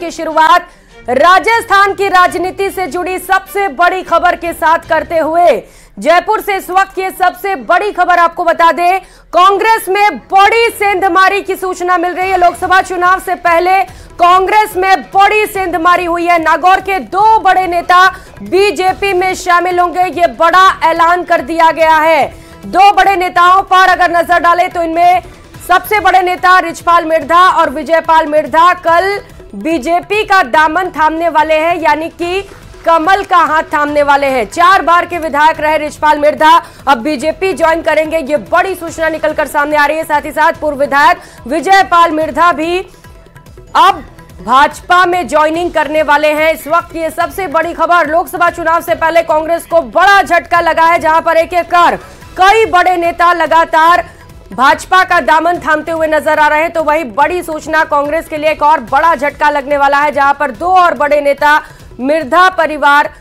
की शुरुआत राजस्थान की राजनीति से जुड़ी सबसे बड़ी खबर के साथ करते हुए जयपुर से इस वक्त ये सबसे बड़ी खबर आपको बता दें, कांग्रेस में बड़ी सेंधमारी की सूचना मिल रही है। लोकसभा चुनाव से पहले कांग्रेस में बड़ी सेंधमारी हुई है। नागौर के दो बड़े नेता बीजेपी में शामिल होंगे, ये बड़ा ऐलान कर दिया गया है। दो बड़े नेताओं पर अगर नजर डालें तो इनमें सबसे बड़े नेता रिछपाल मिर्धा और विजयपाल मिर्धा कल बीजेपी का दामन थामने वाले हैं, यानी कि कमल का हाथ थामने वाले हैं। 4 बार के विधायक रहे रिछपाल मिर्धा अब बीजेपी ज्वाइन करेंगे, ये बड़ी सूचना निकलकर सामने आ रही है। साथ ही साथ पूर्व विधायक विजयपाल मिर्धा भी अब भाजपा में ज्वाइनिंग करने वाले हैं। इस वक्त ये सबसे बड़ी खबर, लोकसभा चुनाव से पहले कांग्रेस को बड़ा झटका लगा है, जहां पर एक एक कर कई बड़े नेता लगातार भाजपा का दामन थामते हुए नजर आ रहे हैं। तो वही बड़ी सूचना कांग्रेस के लिए एक और बड़ा झटका लगने वाला है, जहां पर 2 और बड़े नेता मिर्धा परिवार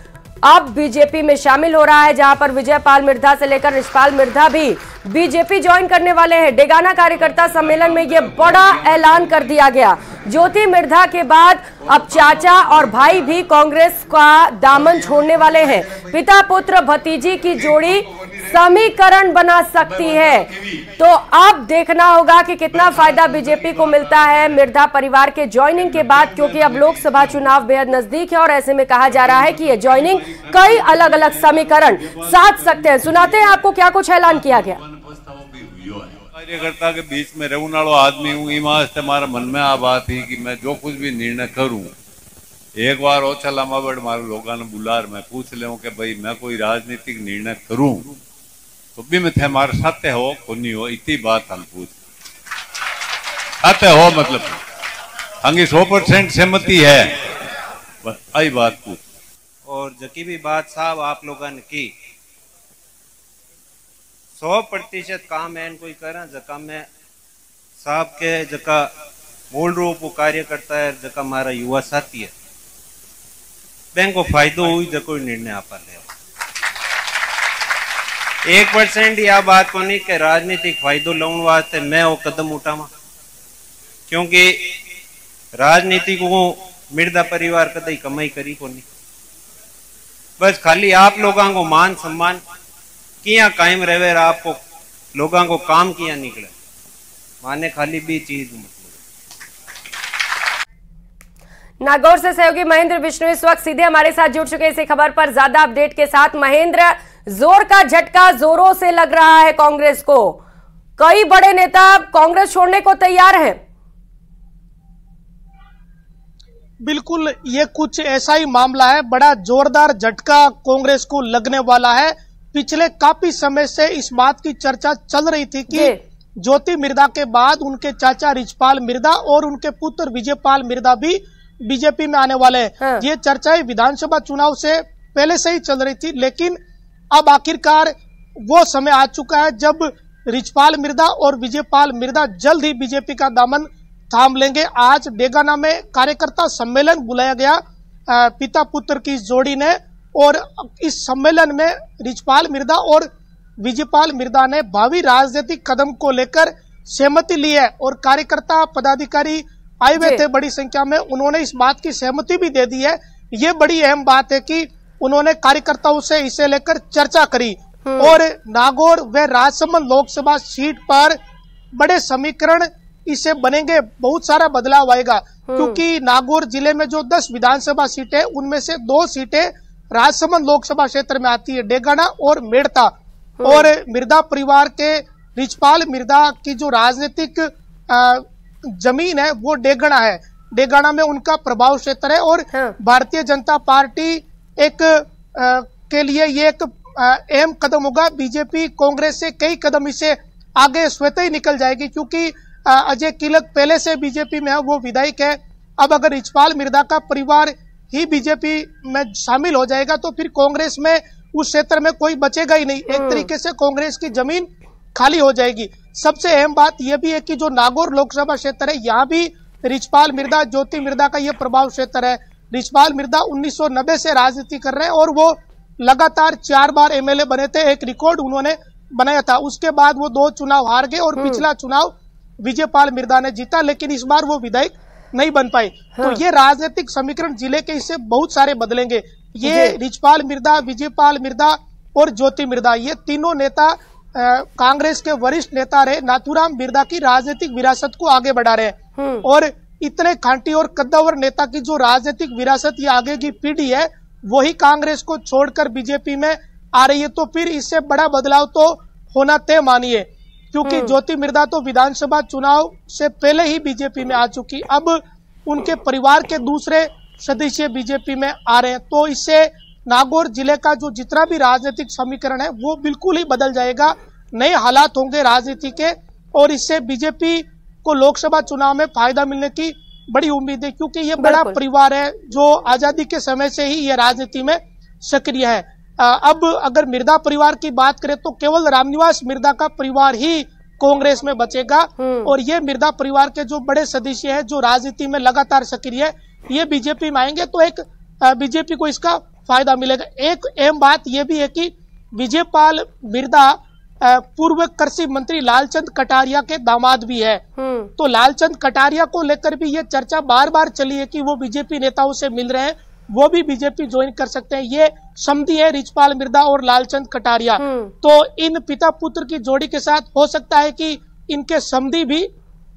अब बीजेपी में शामिल हो रहा है, जहां पर विजयपाल मिर्धा से लेकर रिछपाल मिर्धा भी बीजेपी ज्वाइन करने वाले हैं। डेगाना कार्यकर्ता सम्मेलन में यह बड़ा ऐलान कर दिया गया। ज्योति मिर्धा के बाद अब चाचा और भाई भी कांग्रेस का दामन छोड़ने वाले हैं। पिता पुत्र भतीजी की जोड़ी समीकरण बना सकती है। तो अब देखना होगा कि कितना फायदा बीजेपी को मिलता है मिर्धा परिवार के ज्वाइनिंग के बाद, क्योंकि अब लोकसभा चुनाव बेहद नजदीक है और ऐसे में कहा जा रहा है कि यह ज्वाइनिंग कई अलग अलग समीकरण साध सकते हैं। सुनाते हैं आपको क्या कुछ ऐलान किया गया। कार्यकर्ता के बीच में रहने वाला आदमी हूँ, हमारे मन में आ बात ही कि मैं जो कुछ भी निर्णय करूँ एक बार ओछा लंबा बड़ मारे लोगों ने बुलार मैं पूछ ले कि भाई मैं कोई राजनीतिक निर्णय करूं तो भी मैं थे हमारे साथ हो को नहीं हो, इतनी बात हम पूछ साथ हो मतलब हंगी 100% सहमति है, बस आई बात पूछ। और जकी भी बात साहब आप लोगों ने की 100% काम है कोई करा जका में साहब के जका मूल रूप वो कार्य करता है, जका हमारा युवा साथी है बैंक को फायदो हुई जो कोई निर्णय आप ले 1% यह बात को नहीं कि राजनीतिक फायदो लाने वास्ते मैं वो कदम उठावा, क्योंकि राजनीति को मिर्धा परिवार कदई कमाई करी को नहीं, बस खाली आप लोगों को मान सम्मान किया कायम रहे, आपको लोगों को काम किया निकले माने खाली भी चीज नागौर से सहयोगी महेंद्र विष्णु इस वक्त सीधे हमारे साथ जुड़ चुके हैं इसी खबर पर ज्यादा अपडेट के साथ। महेंद्र, जोर का झटका जोरों से लग रहा है कांग्रेस को, कई बड़े नेता कांग्रेस छोड़ने को तैयार हैं। बिल्कुल ये कुछ ऐसा ही मामला है, बड़ा जोरदार झटका कांग्रेस को लगने वाला है। पिछले काफी समय से इस बात की चर्चा चल रही थी कि ज्योति मिर्धा के बाद उनके चाचा रिछपाल मिर्धा और उनके पुत्र विजयपाल मिर्धा भी बीजेपी में आने वाले हैं। हाँ। ये चर्चाएं विधानसभा चुनाव से पहले से ही चल रही थी, लेकिन अब आखिरकार वो समय आ चुका है जब रिछपाल मिर्धा और विजयपाल मिर्धा जल्द ही बीजेपी का दामन थाम लेंगे। आज डेगाना में कार्यकर्ता सम्मेलन बुलाया गया पिता पुत्र की जोड़ी ने, और इस सम्मेलन में रिछपाल मिर्धा और विजयपाल मिर्धा ने भावी राजनीतिक कदम को लेकर सहमति ली है और कार्यकर्ता पदाधिकारी आए हुए थे बड़ी संख्या में, उन्होंने इस बात की सहमति भी दे दी है। ये बड़ी अहम बात है कि उन्होंने कार्यकर्ताओं से इसे लेकर चर्चा करी और नागौर व राजसमंद लोकसभा सीट पर बड़े समीकरण इसे बनेंगे, बहुत सारा बदलाव आएगा, क्योंकि नागौर जिले में जो 10 विधानसभा सीटें उनमें से 2 सीटें राजसमंद लोकसभा क्षेत्र में आती है, डेगाना और मेड़ता। और मिर्धा परिवार के रिछपाल मिर्धा की जो राजनीतिक जमीन है वो डेगाना है, डेगाना में उनका प्रभाव क्षेत्र है और भारतीय जनता पार्टी के लिए ये एक अहम कदम होगा। बीजेपी कांग्रेस से कई कदम इसे आगे स्वतः ही निकल जाएगी, क्योंकि अजय किलक पहले से बीजेपी में है, वो विधायक है। अब अगर रिछपाल मिर्धा का परिवार ही बीजेपी में शामिल हो जाएगा तो फिर कांग्रेस में उस क्षेत्र में कोई बचेगा ही नहीं, एक तरीके से कांग्रेस की जमीन खाली हो जाएगी। सबसे अहम बात यह भी है कि जो नागौर लोकसभा क्षेत्र है यहाँ भी रिछपाल मिर्धा ज्योति मिर्धा का यह प्रभाव क्षेत्र है। रिछपाल मिर्धा 1990 से राजनीति कर रहे हैं और वो लगातार 4 बार एमएलए बने थे, एक रिकॉर्ड उन्होंने बनाया था। उसके बाद वो 2 चुनाव हार गए और पिछला चुनाव विजयपाल मिर्धा ने जीता, लेकिन इस बार वो विधायक नहीं बन पाए। तो ये राजनीतिक समीकरण जिले के इससे बहुत सारे बदलेंगे। ये रिचपाल मिर्दा, विजयपाल मिर्दा और ज्योति मिर्दा, ये तीनों नेता कांग्रेस के वरिष्ठ नेता रहे, नाथूराम मिर्दा की राजनीतिक विरासत को आगे बढ़ा रहे हैं। और इतने खांटी और कद्दावर नेता की जो राजनीतिक विरासत ये आगे की पीढ़ी है वही कांग्रेस को छोड़कर बीजेपी में आ रही है, तो फिर इससे बड़ा बदलाव तो होना तय मानिए। क्योंकि ज्योति मिर्दा तो विधानसभा चुनाव से पहले ही बीजेपी में आ चुकी, अब उनके परिवार के दूसरे सदस्य बीजेपी में आ रहे हैं, तो इससे नागौर जिले का जो जितना भी राजनीतिक समीकरण है वो बिल्कुल ही बदल जाएगा। नए हालात होंगे राजनीति के और इससे बीजेपी को लोकसभा चुनाव में फायदा मिलने की बड़ी उम्मीद है, क्योंकि ये बड़ा परिवार है जो आजादी के समय से ही ये राजनीति में सक्रिय है। अब अगर मिर्दा परिवार की बात करें तो केवल रामनिवास मिर्दा का परिवार ही कांग्रेस में बचेगा और ये मिर्दा परिवार के जो बड़े सदस्य हैं जो राजनीति में लगातार सक्रिय है ये बीजेपी में आएंगे, तो एक बीजेपी को इसका फायदा मिलेगा। एक अहम बात यह भी है कि विजयपाल मिर्दा पूर्व कृषि मंत्री लालचंद कटारिया के दामाद भी है, तो लालचंद कटारिया को लेकर भी ये चर्चा बार बार चली है कि वो बीजेपी नेताओं से मिल रहे हैं, वो भी बीजेपी ज्वाइन कर सकते हैं। ये समधी है रिचपाल मिर्दा और लालचंद कटारिया, तो इन पिता पुत्र की जोड़ी के साथ हो सकता है कि इनके समधी भी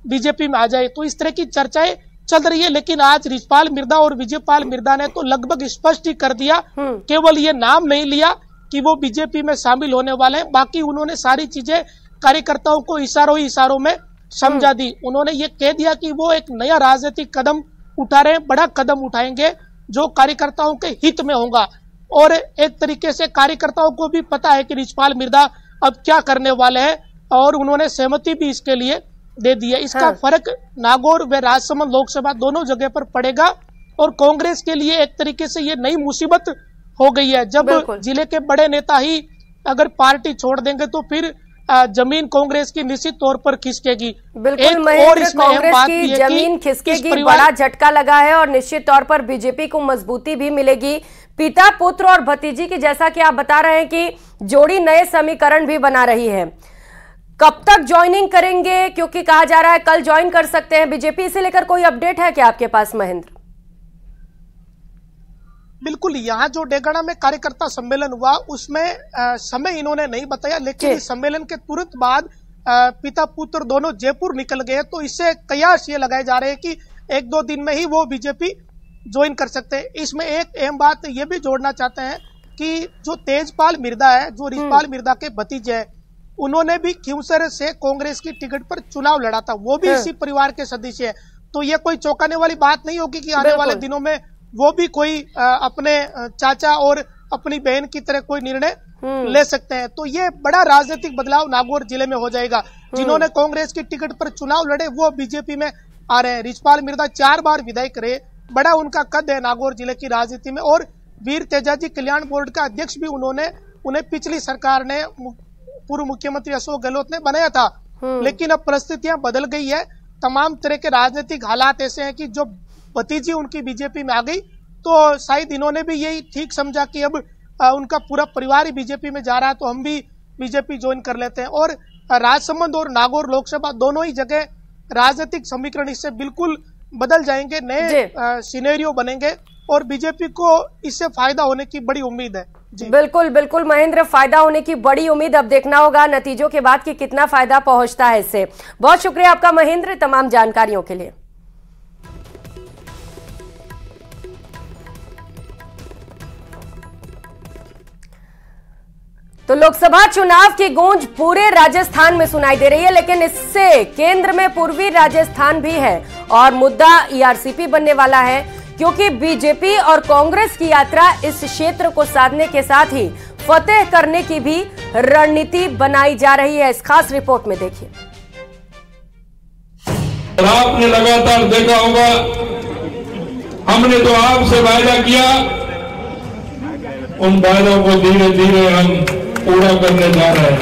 बीजेपी में आ जाए, तो इस तरह की चर्चाएं चल रही है। लेकिन आज रिचपाल मिर्दा और विजयपाल मिर्दा ने तो लगभग स्पष्ट ही कर दिया, केवल ये नाम नहीं लिया कि वो बीजेपी में शामिल होने वाले हैं, बाकी उन्होंने सारी चीजें कार्यकर्ताओं को इशारों ही इशारों में समझा दी। उन्होंने ये कह दिया कि वो एक नया राजनीतिक कदम उठा रहे हैं, बड़ा कदम उठाएंगे जो कार्यकर्ताओं के हित में होगा। और एक तरीके से कार्यकर्ताओं को भी पता है कि रिचपाल मिर्दा अब क्या करने वाले हैं और उन्होंने सहमति भी इसके लिए दे दी है। इसका फर्क नागौर व राजसमंद लोकसभा दोनों जगह पर पड़ेगा और कांग्रेस के लिए एक तरीके से ये नई मुसीबत हो गई है। जब जिले के बड़े नेता ही अगर पार्टी छोड़ देंगे तो फिर जमीन कांग्रेस की निश्चित तौर पर खिसकेगी। बिल्कुल कांग्रेस की जमीन खिसकेगी, बड़ा झटका लगा है और निश्चित तौर पर बीजेपी को मजबूती भी मिलेगी। पिता पुत्र और भतीजी की, जैसा कि आप बता रहे हैं कि जोड़ी नए समीकरण भी बना रही है, कब तक ज्वाइनिंग करेंगे? क्योंकि कहा जा रहा है कल ज्वाइन कर सकते हैं बीजेपी, से लेकर कोई अपडेट है क्या आपके पास महेंद्र? बिल्कुल, यहाँ जो डेगाना में कार्यकर्ता सम्मेलन हुआ उसमें समय इन्होंने नहीं बताया, लेकिन इस सम्मेलन के तुरंत बाद पिता पुत्र दोनों जयपुर निकल गए, तो इससे कयास ये लगाए जा रहे हैं कि एक दो दिन में ही वो बीजेपी ज्वाइन कर सकते हैं। इसमें एक अहम बात ये भी जोड़ना चाहते हैं कि जो तेजपाल मिर्दा है, जो रिचपाल मिर्दा के भतीजे हैं, उन्होंने भी खिंवसर से कांग्रेस की टिकट पर चुनाव लड़ा था, वो भी इसी परिवार के सदस्य है। तो ये कोई चौंकाने वाली बात नहीं होगी कि आने वाले दिनों में वो भी कोई अपने चाचा और अपनी बहन की तरह कोई निर्णय ले सकते हैं। तो ये बड़ा राजनीतिक बदलाव नागौर जिले में हो जाएगा। जिन्होंने कांग्रेस की टिकट पर चुनाव लड़े वो बीजेपी में आ रहे हैं। रिचपाल मिर्दा 4 बार विधायक रहे, बड़ा उनका कद है नागौर जिले की राजनीति में, और वीर तेजाजी कल्याण बोर्ड का अध्यक्ष भी उन्हें पिछली सरकार ने, पूर्व मुख्यमंत्री अशोक गहलोत ने बनाया था। लेकिन अब परिस्थितियां बदल गई है, तमाम तरह के राजनीतिक हालात ऐसे हैं कि जो भतीजी उनकी बीजेपी में आ गई, तो शायद इन्होंने भी यही ठीक समझा कि अब उनका पूरा परिवार ही बीजेपी में जा रहा है, तो हम भी बीजेपी ज्वाइन कर लेते हैं। और राजसमंद और नागौर लोकसभा दोनों ही जगह राजनीतिक समीकरण इससे बिल्कुल बदल जाएंगे, नए सिनेरियो बनेंगे और बीजेपी को इससे फायदा होने की बड़ी उम्मीद है। जी बिल्कुल बिल्कुल महेंद्र, फायदा होने की बड़ी उम्मीद। अब देखना होगा नतीजों के बाद कि कितना फायदा पहुंचता है इससे। बहुत शुक्रिया आपका महेंद्र तमाम जानकारियों के लिए। तो लोकसभा चुनाव की गूंज पूरे राजस्थान में सुनाई दे रही है, लेकिन इससे केंद्र में पूर्वी राजस्थान भी है और मुद्दा ईआरसीपी बनने वाला है, क्योंकि बीजेपी और कांग्रेस की यात्रा इस क्षेत्र को साधने के साथ ही फतेह करने की भी रणनीति बनाई जा रही है। इस खास रिपोर्ट में देखिए। आपने लगातार देखा होगा, हमने तो आपसे वायदा किया, उन वायदों को धीरे धीरे हम पूरा करने जा रहे हैं।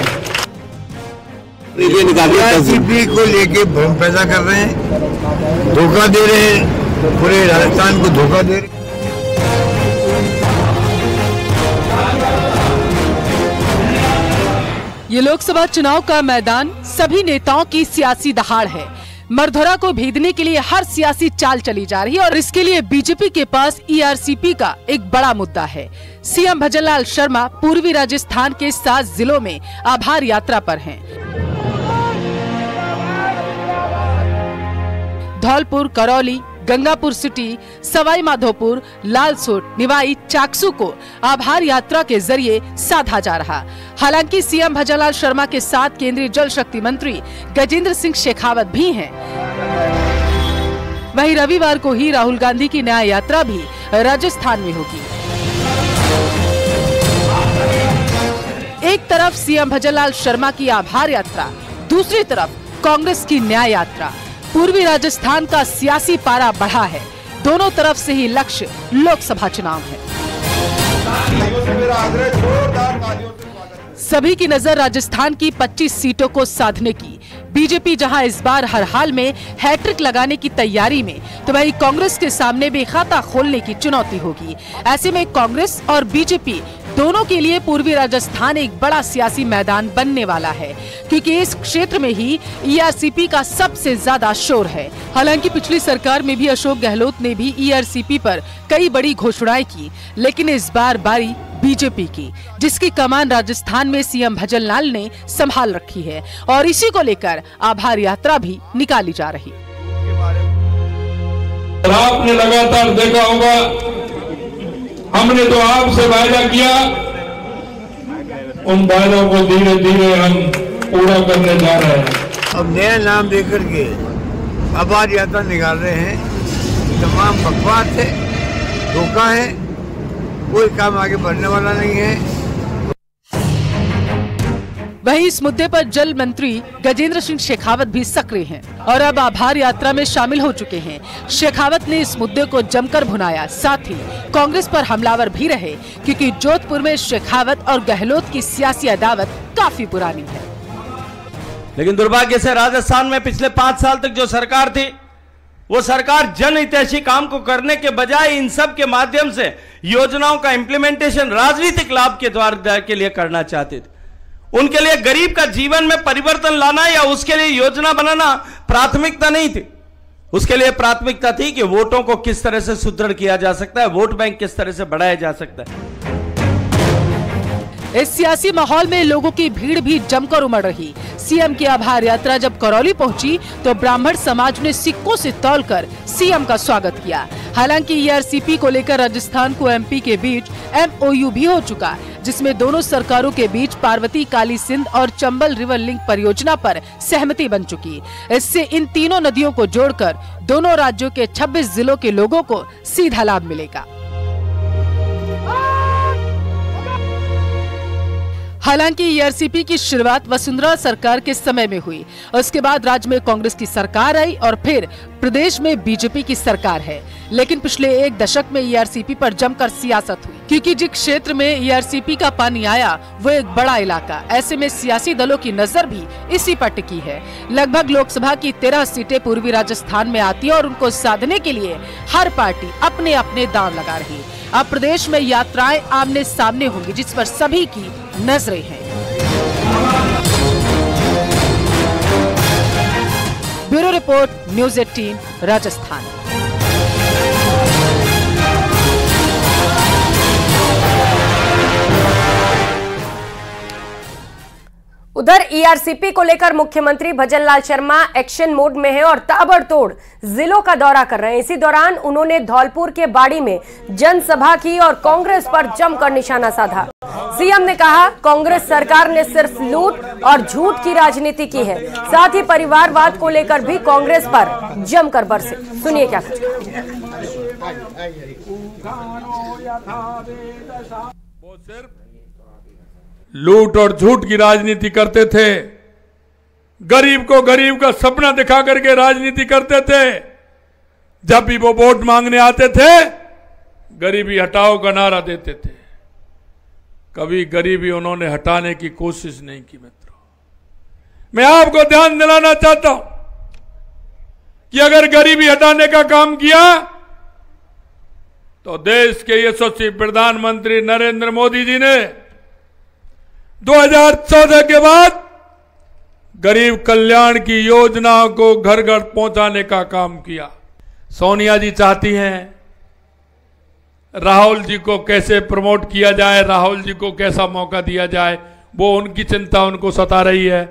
ईआरसीपी को लेके भ्रम पैदा कर रहे हैं, धोखा दे रहे हैं, पूरे राजस्थान को धोखा दे रहे हैं। ये लोकसभा चुनाव का मैदान सभी नेताओं की सियासी दहाड़ है। मरधुरा को भेदने के लिए हर सियासी चाल चली जा रही है और इसके लिए बीजेपी के पास ईआरसीपी का एक बड़ा मुद्दा है। सीएम भजनलाल शर्मा पूर्वी राजस्थान के 7 जिलों में आभार यात्रा पर हैं। धौलपुर, करौली, गंगापुर सिटी, सवाई माधोपुर, लालसोट, निवाई, चाकसू को आभार यात्रा के जरिए साधा जा रहा। हालांकि सीएम भजनलाल शर्मा के साथ केंद्रीय जल शक्ति मंत्री गजेंद्र सिंह शेखावत भी हैं। वहीं रविवार को ही राहुल गांधी की न्याय यात्रा भी राजस्थान में होगी। एक तरफ सीएम भजनलाल शर्मा की आभार यात्रा, दूसरी तरफ कांग्रेस की न्याय यात्रा। पूर्वी राजस्थान का सियासी पारा बढ़ा है। दोनों तरफ से ही लक्ष्य लोकसभा चुनाव है। सभी की नजर राजस्थान की 25 सीटों को साधने की। बीजेपी जहां इस बार हर हाल में हैट्रिक लगाने की तैयारी में, तो वहीं कांग्रेस के सामने भी खाता खोलने की चुनौती होगी। ऐसे में कांग्रेस और बीजेपी दोनों के लिए पूर्वी राजस्थान एक बड़ा सियासी मैदान बनने वाला है, क्योंकि इस क्षेत्र में ही ईआरसीपी का सबसे ज्यादा शोर है। हालांकि पिछली सरकार में भी अशोक गहलोत ने भी ईआरसीपी पर कई बड़ी घोषणाएं की, लेकिन इस बार बारी बीजेपी की, जिसकी कमान राजस्थान में सीएम भजनलाल ने संभाल रखी है और इसी को लेकर आभार यात्रा भी निकाली जा रही। आपने लगातार देखा होगा, हमने तो आपसे वायदा किया, उन वायदों को धीरे धीरे हम पूरा करने जा रहे हैं। अब नया नाम देकर के आभार यात्रा निकाल रहे हैं। तमाम बकवास है, धोखा है, कोई काम आगे बढ़ने वाला नहीं है। वहीं इस मुद्दे पर जल मंत्री गजेंद्र सिंह शेखावत भी सक्रिय हैं और अब आभार यात्रा में शामिल हो चुके हैं। शेखावत ने इस मुद्दे को जमकर भुनाया, साथ ही कांग्रेस पर हमलावर भी रहे, क्योंकि जोधपुर में शेखावत और गहलोत की सियासी अदावत काफी पुरानी है। लेकिन दुर्भाग्य से राजस्थान में पिछले 5 साल तक जो सरकार थी, वो सरकार जन हितैषी काम को करने के बजाय इन सब के माध्यम से योजनाओं का इम्प्लीमेंटेशन राजनीतिक लाभ के द्वारा के लिए करना चाहते थे। उनके लिए गरीब का जीवन में परिवर्तन लाना या उसके लिए योजना बनाना प्राथमिकता नहीं थी। उसके लिए प्राथमिकता थी कि वोटों को किस तरह से सुदृढ़ किया जा सकता है, वोट बैंक किस तरह से बढ़ाया जा सकता है। इस सियासी माहौल में लोगों की भीड़ भी जमकर उमड़ रही। सीएम की आभार यात्रा जब करौली पहुंची तो ब्राह्मण समाज ने सिक्कों से तौलकर सीएम का स्वागत किया। हालांकि ईआरसीपी को लेकर राजस्थान को एमपी के बीच एमओयू भी हो चुका, जिसमें दोनों सरकारों के बीच पार्वती, काली सिंध और चंबल रिवर लिंक परियोजना पर सहमति बन चुकी। इससे इन तीनों नदियों को जोड़कर दोनों राज्यों के 26 जिलों के लोगों को सीधा लाभ मिलेगा। हालांकि ईआरसीपी की शुरुआत वसुंधरा सरकार के समय में हुई। उसके बाद राज्य में कांग्रेस की सरकार आई और फिर प्रदेश में बीजेपी की सरकार है। लेकिन पिछले 1 दशक में ईआरसीपी पर जमकर सियासत हुई, क्योंकि जिस क्षेत्र में ईआरसीपी का पानी आया वो एक बड़ा इलाका। ऐसे में सियासी दलों की नजर भी इसी पर टिकी है। लगभग लोकसभा की 13 सीटें पूर्वी राजस्थान में आती है और उनको साधने के लिए हर पार्टी अपने अपने दांव लगा रही। अब प्रदेश में यात्राएं आमने सामने होंगी, जिस पर सभी की नजरें हैं। Bureau report, news 18, Rajasthan. उधर ईआरसीपी को लेकर मुख्यमंत्री भजनलाल शर्मा एक्शन मोड में है और ताबड़तोड़ जिलों का दौरा कर रहे हैं। इसी दौरान उन्होंने धौलपुर के बाड़ी में जनसभा की और कांग्रेस पर जमकर निशाना साधा। सीएम ने कहा, कांग्रेस सरकार ने सिर्फ लूट और झूठ की राजनीति की है। साथ ही परिवारवाद को लेकर भी कांग्रेस पर जमकर बरसे। सुनिए क्या कुछ। लूट और झूठ की राजनीति करते थे, गरीब को गरीब का सपना दिखा करके राजनीति करते थे। जब भी वो वोट मांगने आते थे, गरीबी हटाओ का नारा देते थे। कभी गरीबी उन्होंने हटाने की कोशिश नहीं की। मित्रों, मैं आपको ध्यान दिलाना चाहता हूं कि अगर गरीबी हटाने का काम किया तो देश के यशस्वी प्रधानमंत्री नरेंद्र मोदी जी ने 2014 के बाद गरीब कल्याण की योजनाओं को घर घर पहुंचाने का काम किया। सोनिया जी चाहती हैं राहुल जी को कैसे प्रमोट किया जाए, राहुल जी को कैसा मौका दिया जाए, वो उनकी चिंता उनको सता रही है।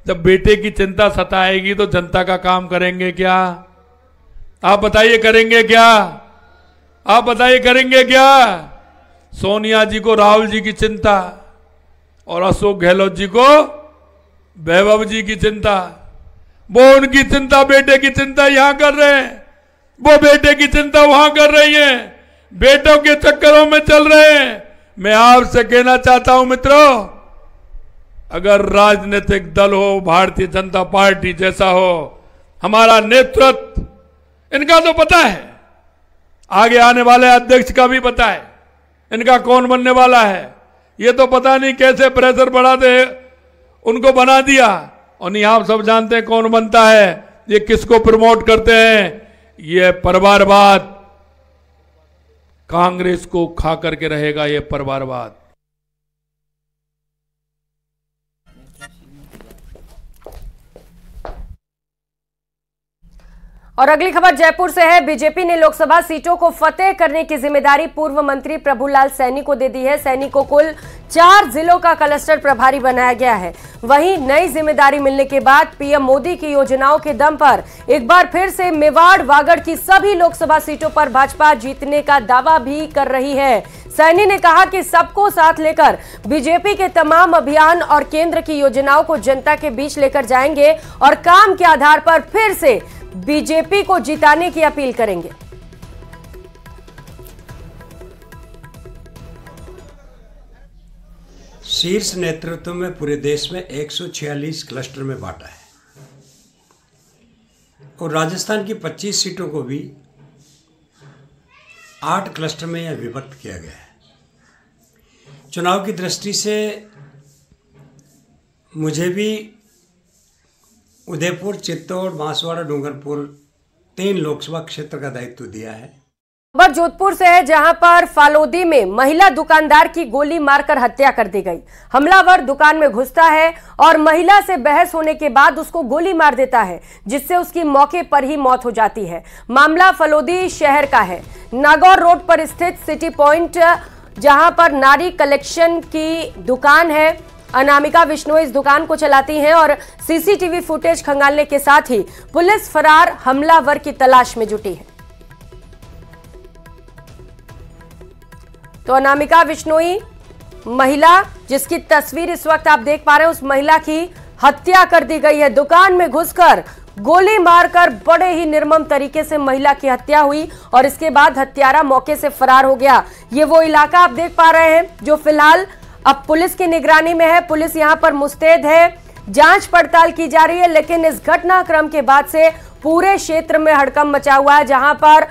जब बेटे की चिंता सताएगी तो जनता का काम करेंगे क्या? आप बताइए करेंगे क्या? आप बताइए करेंगे क्या? सोनिया जी को राहुल जी की चिंता और अशोक गहलोत जी को वैभव जी की चिंता। वो उनकी चिंता, बेटे की चिंता यहां कर रहे हैं, वो बेटे की चिंता वहां कर रही हैं, बेटों के चक्करों में चल रहे हैं। मैं आपसे कहना चाहता हूं मित्रों, अगर राजनीतिक दल हो भारतीय जनता पार्टी जैसा हो, हमारा नेतृत्व, इनका तो पता है, आगे आने वाले अध्यक्ष का भी पता है इनका कौन बनने वाला है। ये तो पता नहीं कैसे प्रेशर बढ़ा दे उनको बना दिया, और नहीं आप सब जानते हैं कौन बनता है, ये किसको प्रमोट करते हैं। ये परिवारवाद कांग्रेस को खा करके रहेगा, ये परिवारवाद। और अगली खबर जयपुर से है। बीजेपी ने लोकसभा सीटों को फतेह करने की जिम्मेदारी पूर्व मंत्री प्रभुलाल सैनी को दे दी है। सैनी को कुल 4 जिलों का क्लस्टर प्रभारी बनाया गया है। वहीं नई जिम्मेदारी मिलने के बाद पीएम मोदी की योजनाओं के दम पर एक बार फिर से मेवाड़ वागड़ की सभी लोकसभा सीटों पर भाजपा जीतने का दावा भी कर रही है। सैनी ने कहा कि सबको साथ लेकर बीजेपी के तमाम अभियान और केंद्र की योजनाओं को जनता के बीच लेकर जाएंगे और काम के आधार पर फिर से बीजेपी को जिताने की अपील करेंगे। शीर्ष नेतृत्व में पूरे देश में 146 क्लस्टर में बांटा है और राजस्थान की 25 सीटों को भी 8 क्लस्टर में यह विभक्त किया गया है। चुनाव की दृष्टि से मुझे भी उदयपुर, चित्तौड़, बांसवाड़ा, डूंगरपुर 3 लोकसभा क्षेत्र का दायित्व दिया है। खबर जोधपुर से है, जहां पर फालोदी में महिला दुकानदार की गोली मारकर हत्या कर दी गई। हमलावर दुकान में घुसता है और महिला से बहस होने के बाद उसको गोली मार देता है, जिससे उसकी मौके पर ही मौत हो जाती है। मामला फलोदी शहर का है, नागौर रोड पर स्थित सिटी पॉइंट, जहां पर नारी कलेक्शन की दुकान है। अनामिका विश्नोई इस दुकान को चलाती हैं और सीसीटीवी फुटेज खंगालने के साथ ही पुलिस फरार हमलावर की तलाश में जुटी है। तो अनामिका विश्नोई महिला, जिसकी तस्वीर इस वक्त आप देख पा रहे हैं, उस महिला की हत्या कर दी गई है। दुकान में घुसकर गोली मारकर बड़े ही निर्मम तरीके से महिला की हत्या हुई और इसके बाद हत्यारा मौके से फरार हो गया। ये वो इलाका आप देख पा रहे हैं जो फिलहाल अब पुलिस की निगरानी में है। पुलिस यहां पर मुस्तैद है, जांच पड़ताल की जा रही है, लेकिन इस घटनाक्रम के बाद से पूरे क्षेत्र में हड़कंप मचा हुआ है, जहां पर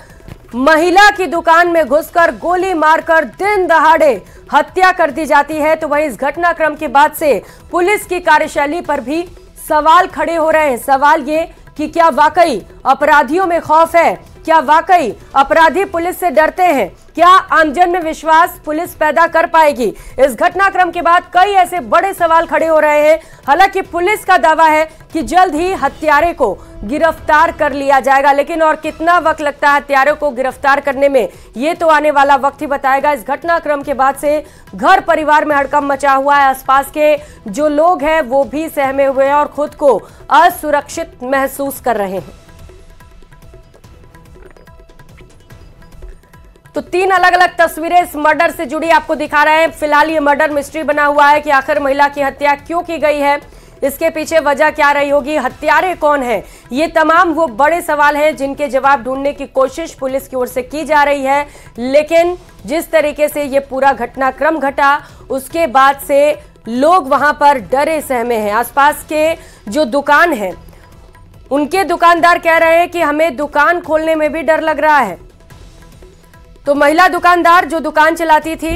महिला की दुकान में घुसकर गोली मारकर दिन दहाड़े हत्या कर दी जाती है। तो वहीं इस घटनाक्रम के बाद से पुलिस की कार्यशैली पर भी सवाल खड़े हो रहे हैं। सवाल ये कि क्या वाकई अपराधियों में खौफ है, क्या वाकई अपराधी पुलिस से डरते हैं, क्या आमजन में विश्वास पुलिस पैदा कर पाएगी। इस घटनाक्रम के बाद कई ऐसे बड़े सवाल खड़े हो रहे हैं। हालांकि पुलिस का दावा है कि जल्द ही हत्यारे को गिरफ्तार कर लिया जाएगा, लेकिन और कितना वक्त लगता है हत्यारे को गिरफ्तार करने में, ये तो आने वाला वक्त ही बताएगा। इस घटनाक्रम के बाद से घर परिवार में हड़कंप मचा हुआ है। आसपास के जो लोग हैं वो भी सहमे हुए हैं और खुद को असुरक्षित महसूस कर रहे हैं। तो 3 अलग अलग तस्वीरें इस मर्डर से जुड़ी आपको दिखा रहे हैं। फिलहाल ये मर्डर मिस्ट्री बना हुआ है कि आखिर महिला की हत्या क्यों की गई है, इसके पीछे वजह क्या रही होगी, हत्यारे कौन है, ये तमाम वो बड़े सवाल हैं जिनके जवाब ढूंढने की कोशिश पुलिस की ओर से की जा रही है। लेकिन जिस तरीके से ये पूरा घटनाक्रम घटा, उसके बाद से लोग वहां पर डरे सहमे हैं। आसपास के जो दुकान है उनके दुकानदार कह रहे हैं कि हमें दुकान खोलने में भी डर लग रहा है। तो महिला दुकानदार जो दुकान चलाती थी,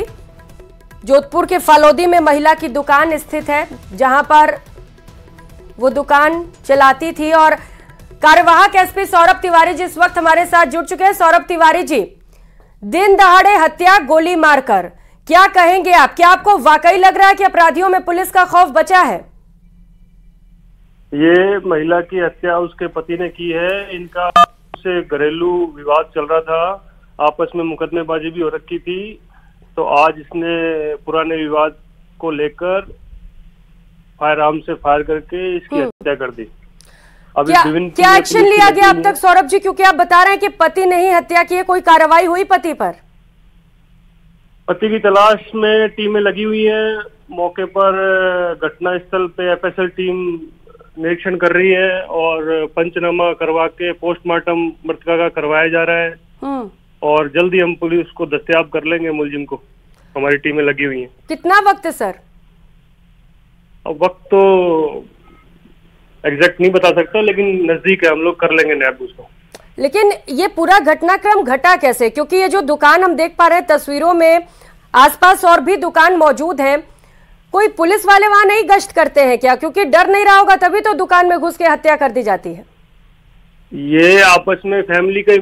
जोधपुर के फालोदी में महिला की दुकान स्थित है, जहां पर वो दुकान चलाती थी। और कार्यवाहक एसपी सौरभ तिवारी जी इस वक्त हमारे साथ जुड़ चुके हैं। सौरभ तिवारी जी, दिन दहाड़े हत्या गोली मारकर, क्या कहेंगे आप? क्या आपको वाकई लग रहा है कि अपराधियों में पुलिस का खौफ बचा है? ये महिला की हत्या उसके पति ने की है। इनका से घरेलू विवाद चल रहा था, आपस में मुकदमेबाजी भी हो रखी थी। तो आज इसने पुराने विवाद को लेकर फायर आर्म से फायर करके इसकी हत्या कर दी। अभी क्या एक्शन लिया गया अब तक सौरभ जी? क्योंकि आप बता रहे हैं कि पति ने ही हत्या की है, कोई कार्रवाई हुई पति पर? पति की तलाश में टीमें लगी हुई हैं। मौके पर घटना स्थल पे एफएसएल टीम निरीक्षण कर रही है और पंचनामा करवा के पोस्टमार्टम मृतका का करवाया जा रहा है और जल्दी हम पुलिस को दस्तयाब कर लेंगे मुलजिम को। हमारी टीमें लगी हुई हैं। कितना वक्त है सर? अब वक्त तो एग्जैक्ट नहीं बता सकता, लेकिन नजदीक है, हम लोग कर लेंगे नैब उसको। लेकिन ये पूरा घटनाक्रम घटा कैसे? क्योंकि ये जो दुकान हम देख पा रहे हैं तस्वीरों में, आसपास और भी दुकान मौजूद हैं, कोई पुलिस वाले वहां नहीं गश्त करते हैं क्या? क्योंकि डर नहीं रहा होगा तभी तो दुकान में घुस के हत्या कर दी जाती है। ये आपस में फैमिली का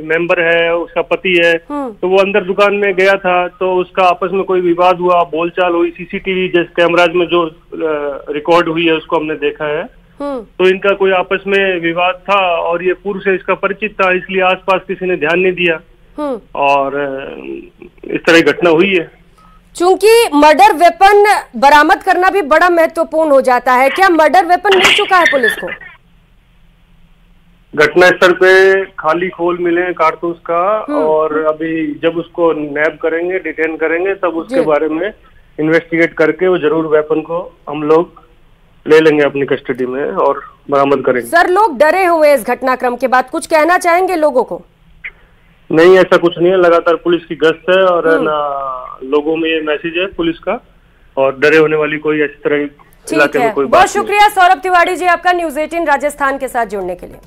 मेंबर है, उसका पति है, तो वो अंदर दुकान में गया था, तो उसका आपस में कोई विवाद हुआ, बोलचाल हुई। सीसीटीवी जैसे कैमराज में जो रिकॉर्ड हुई है उसको हमने देखा है। तो इनका कोई आपस में विवाद था और ये पूर्व से इसका परिचित था, इसलिए आसपास किसी ने ध्यान नहीं दिया और इस तरह की घटना हुई है। चूंकि मर्डर वेपन बरामद करना भी बड़ा महत्वपूर्ण हो जाता है, क्या मर्डर वेपन मिल चुका है पुलिस को? घटना स्थल पे खाली खोल मिले कारतूस का और अभी जब उसको नैब करेंगे, डिटेन करेंगे, तब उसके बारे में इन्वेस्टिगेट करके वो जरूर वेपन को हम लोग ले लेंगे अपनी कस्टडी में और बरामद करेंगे। सर, लोग डरे हुए इस घटनाक्रम के बाद, कुछ कहना चाहेंगे लोगों को? नहीं, ऐसा कुछ नहीं है, लगातार पुलिस की गश्त है और ना लोगों में ये मैसेज है पुलिस का, और डरे होने वाली कोई इस तरह इलाके में कोई बात नहीं। बहुत शुक्रिया सौरभ तिवारी जी आपका न्यूज़ 18 राजस्थान के साथ जुड़ने के लिए।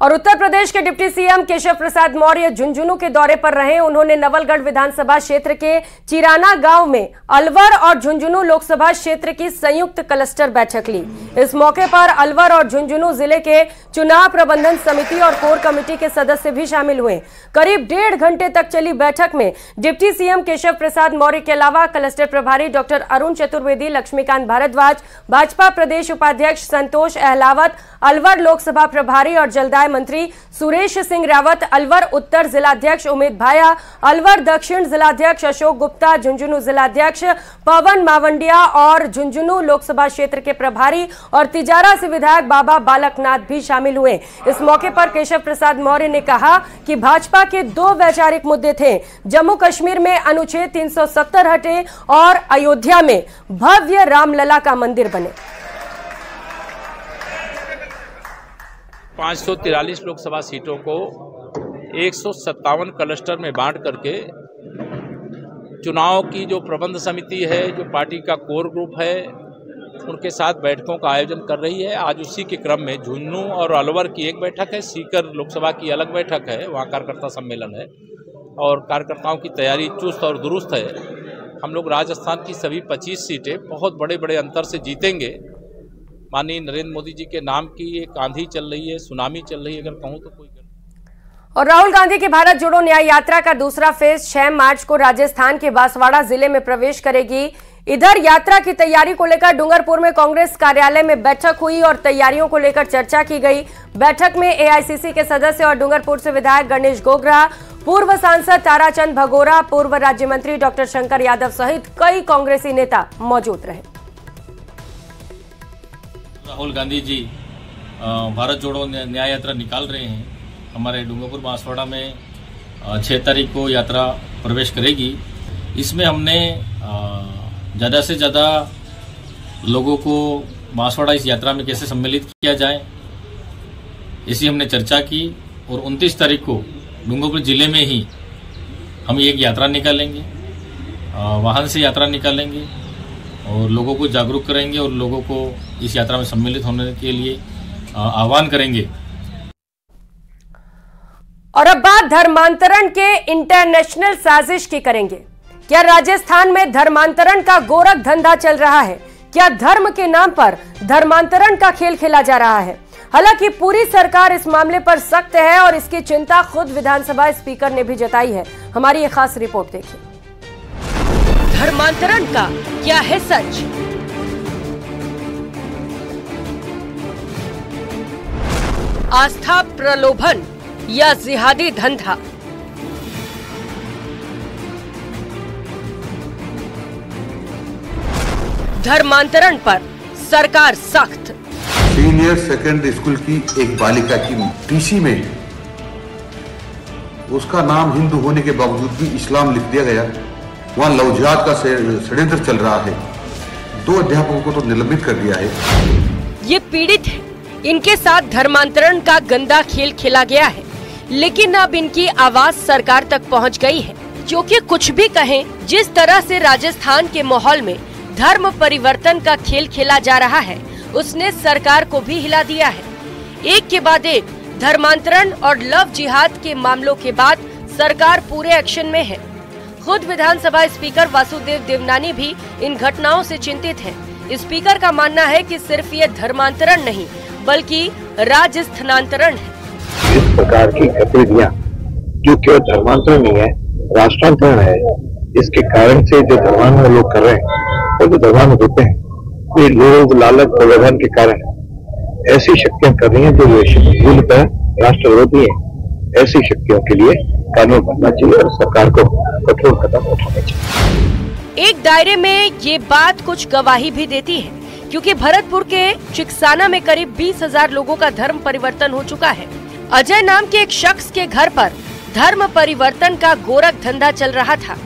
और उत्तर प्रदेश के डिप्टी सीएम केशव प्रसाद मौर्य झुंझुनू के दौरे पर रहे। उन्होंने नवलगढ़ विधानसभा क्षेत्र के चिराना गांव में अलवर और झुंझुनू लोकसभा क्षेत्र की संयुक्त क्लस्टर बैठक ली। इस मौके पर अलवर और झुंझुनू जिले के चुनाव प्रबंधन समिति और कोर कमेटी के सदस्य भी शामिल हुए। करीब 1.5 घंटे तक चली बैठक में डिप्टी सीएम केशव प्रसाद मौर्य के अलावा क्लस्टर प्रभारी डॉक्टर अरुण चतुर्वेदी, लक्ष्मीकांत भारद्वाज, भाजपा प्रदेश उपाध्यक्ष संतोष अहलावत, अलवर लोकसभा प्रभारी और जलदाय मंत्री सुरेश सिंह रावत, अलवर उत्तर जिलाध्यक्ष उमेद भाया, अलवर दक्षिण जिलाध्यक्ष अशोक गुप्ता, झुंझुनू जिलाध्यक्ष पवन मावंडिया और झुंझुनू लोकसभा क्षेत्र के प्रभारी और तिजारा से विधायक बाबा बालकनाथ भी शामिल हुए। इस मौके पर केशव प्रसाद मौर्य ने कहा कि भाजपा के 2 वैचारिक मुद्दे थे, जम्मू कश्मीर में अनुच्छेद 370 हटे और अयोध्या में भव्य रामलला का मंदिर बने। 543 लोकसभा सीटों को 157 क्लस्टर में बांट करके चुनाव की जो प्रबंध समिति है, जो पार्टी का कोर ग्रुप है, उनके साथ बैठकों का आयोजन कर रही है। आज उसी के क्रम में झुंझुनू और अलवर की एक बैठक है, सीकर लोकसभा की अलग बैठक है, वहाँ कार्यकर्ता सम्मेलन है और कार्यकर्ताओं की तैयारी चुस्त और दुरुस्त है। हम लोग राजस्थान की सभी 25 सीटें बहुत बड़े बड़े अंतर से जीतेंगे। माननीय नरेंद्र मोदी जी के नाम की एक आंधी चल रही है, सुनामी चल रही है, अगर कहूँ तो कोई। और राहुल गांधी की भारत जोड़ो न्याय यात्रा का दूसरा फेज 6 मार्च को राजस्थान के बांसवाड़ा जिले में प्रवेश करेगी। इधर यात्रा की तैयारी को लेकर डूंगरपुर में कांग्रेस कार्यालय में बैठक हुई और तैयारियों को लेकर चर्चा की गई। बैठक में एआईसीसी के सदस्य और डूंगरपुर से विधायक गणेश गोगरा, पूर्व सांसद ताराचंद भगोरा, पूर्व राज्य मंत्री डॉक्टर शंकर यादव सहित कई कांग्रेसी नेता मौजूद रहे। राहुल गांधी जी भारत जोड़ो न्याय यात्रा निकाल रहे हैं। हमारे डूंगरपुर बांसवाड़ा में 6 तारीख को यात्रा प्रवेश करेगी। इसमें हमने ज़्यादा से ज़्यादा लोगों को बांसवाड़ा इस यात्रा में कैसे सम्मिलित किया जाए, इसी हमने चर्चा की और 29 तारीख को डूंगरपुर जिले में ही हम एक यात्रा निकालेंगे, वाहन से यात्रा निकालेंगे और लोगों को जागरूक करेंगे और लोगों को इस यात्रा में सम्मिलित होने के लिए आह्वान करेंगे। और अब बात धर्मांतरण के इंटरनेशनल साजिश की करेंगे। क्या राजस्थान में धर्मांतरण का गोरख धंधा चल रहा है? क्या धर्म के नाम पर धर्मांतरण का खेल खेला जा रहा है? हालांकि पूरी सरकार इस मामले पर सख्त है और इसकी चिंता खुद विधानसभा स्पीकर ने भी जताई है। हमारी ये खास रिपोर्ट देखिए। धर्मांतरण का क्या है सच? आस्था प्रलोभन या जिहादी धंधा? धर्मांतरण पर सरकार सख्त। सीनियर सेकेंडरी स्कूल की एक बालिका की टीसी में उसका नाम हिंदू होने के बावजूद भी इस्लाम लिख दिया गया। वहां लव जिहाद का षड्यंत्र चल रहा है। 2 अध्यापकों को तो निलंबित कर दिया है। ये पीड़ित है, इनके साथ धर्मांतरण का गंदा खेल खेला गया है, लेकिन अब इनकी आवाज सरकार तक पहुंच गई है। क्योंकि कुछ भी कहें, जिस तरह से राजस्थान के माहौल में धर्म परिवर्तन का खेल खेला जा रहा है, उसने सरकार को भी हिला दिया है। एक के बाद एक धर्मांतरण और लव जिहाद के मामलों के बाद सरकार पूरे एक्शन में है। खुद विधानसभा स्पीकर वासुदेव देवनानी भी इन घटनाओं से चिंतित हैं। स्पीकर का मानना है कि सिर्फ ये धर्मांतरण नहीं, बल्कि राजस्थानांतरण है। इस प्रकार की गतिविधियां जो केवल धर्मांतरण नहीं है, राष्ट्रांतरण है। इसके कारण से जो धर्मांतरण लोग कर रहे हैं और जो धर्मांतरण होते हैं, वे लोग लालच प्रलोभन के कारण ऐसी शक्तियां कर रही हैं जो मूलतः राष्ट्र विरोधी है। ऐसी शक्तियों के लिए कानून बनना चाहिए और सरकार को कठोर कदम उठाने चाहिए। एक दायरे में ये बात कुछ गवाही भी देती है, क्योंकि भरतपुर के चिकसाना में करीब 20,000 लोगों का धर्म परिवर्तन हो चुका है। अजय नाम के एक शख्स के घर पर धर्म परिवर्तन का गोरख धंधा चल रहा था।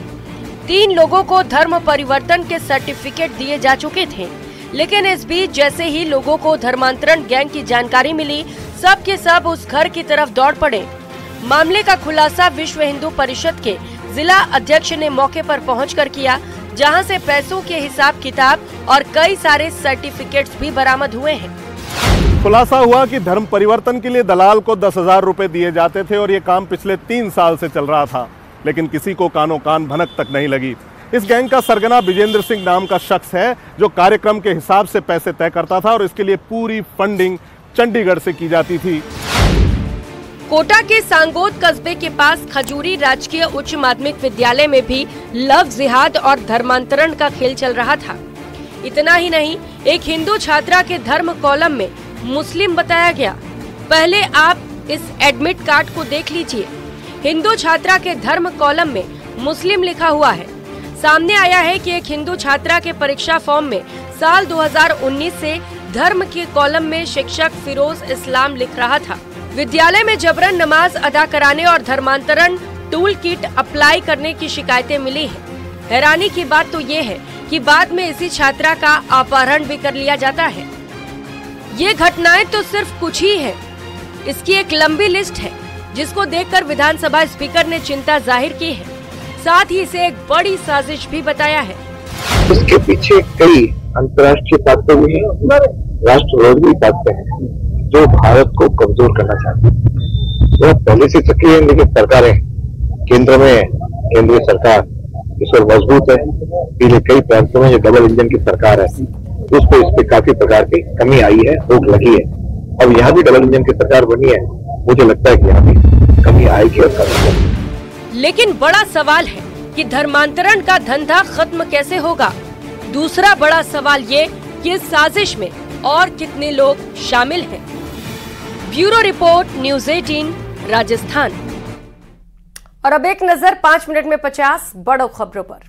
3 लोगों को धर्म परिवर्तन के सर्टिफिकेट दिए जा चुके थे, लेकिन इस बीच जैसे ही लोगों को धर्मांतरण गैंग की जानकारी मिली, सब के सब उस घर की तरफ दौड़ पड़े। मामले का खुलासा विश्व हिंदू परिषद के जिला अध्यक्ष ने मौके पर पहुंचकर किया, जहां से पैसों के हिसाब किताब और कई सारे सर्टिफिकेट्स भी बरामद हुए हैं। खुलासा हुआ कि धर्म परिवर्तन के लिए दलाल को 10,000 रुपए दिए जाते थे और ये काम पिछले 3 साल से चल रहा था, लेकिन किसी को कानो कान भनक तक नहीं लगी। इस गैंग का सरगना विजेंद्र सिंह नाम का शख्स है, जो कार्यक्रम के हिसाब से पैसे तय करता था और इसके लिए पूरी फंडिंग चंडीगढ़ से की जाती थी। कोटा के सांगोद कस्बे के पास खजूरी राजकीय उच्च माध्यमिक विद्यालय में भी लव जिहाद और धर्मांतरण का खेल चल रहा था। इतना ही नहीं, एक हिंदू छात्रा के धर्म कॉलम में मुस्लिम बताया गया। पहले आप इस एडमिट कार्ड को देख लीजिए। हिंदू छात्रा के धर्म कॉलम में मुस्लिम लिखा हुआ है। सामने आया है कि एक हिंदू छात्रा के परीक्षा फॉर्म में साल 2019 से धर्म के कॉलम में शिक्षक फिरोज इस्लाम लिख रहा था। विद्यालय में जबरन नमाज अदा कराने और धर्मांतरण टूल किट अप्लाई करने की शिकायतें मिली हैं। हैरानी की बात तो ये है कि बाद में इसी छात्रा का अपहरण भी कर लिया जाता है। ये घटनाएं तो सिर्फ कुछ ही है, इसकी एक लंबी लिस्ट है, जिसको देखकर विधानसभा स्पीकर ने चिंता जाहिर की है। साथ ही इसे एक बड़ी साजिश भी बताया है। इसके पीछे कई अंतर्राष्ट्रीय ताकतें भी हैं, राष्ट्र विरोधी ताकतें हैं, जो भारत को कमजोर करना चाहती है। वह पहले से सक्रिय है, लेकिन सरकारें केंद्र में केंद्रीय सरकार इस पर मजबूत है। पिछले कई प्रांतों में जो डबल इंजन की सरकार है, उस पर इस पे काफी प्रकार की कमी आई है, रोक लगी है। अब यहाँ भी डबल इंजन की सरकार बनी है, मुझे लगता है कि यहाँ भी कमी आएगी और कमी। लेकिन बड़ा सवाल है कि धर्मांतरण का धंधा खत्म कैसे होगा। दूसरा बड़ा सवाल ये कि इस साजिश में और कितने लोग शामिल हैं। Bureau report, news 18 Rajasthan. और अब एक नजर 5 मिनट में 50 बड़ों खबरों पर।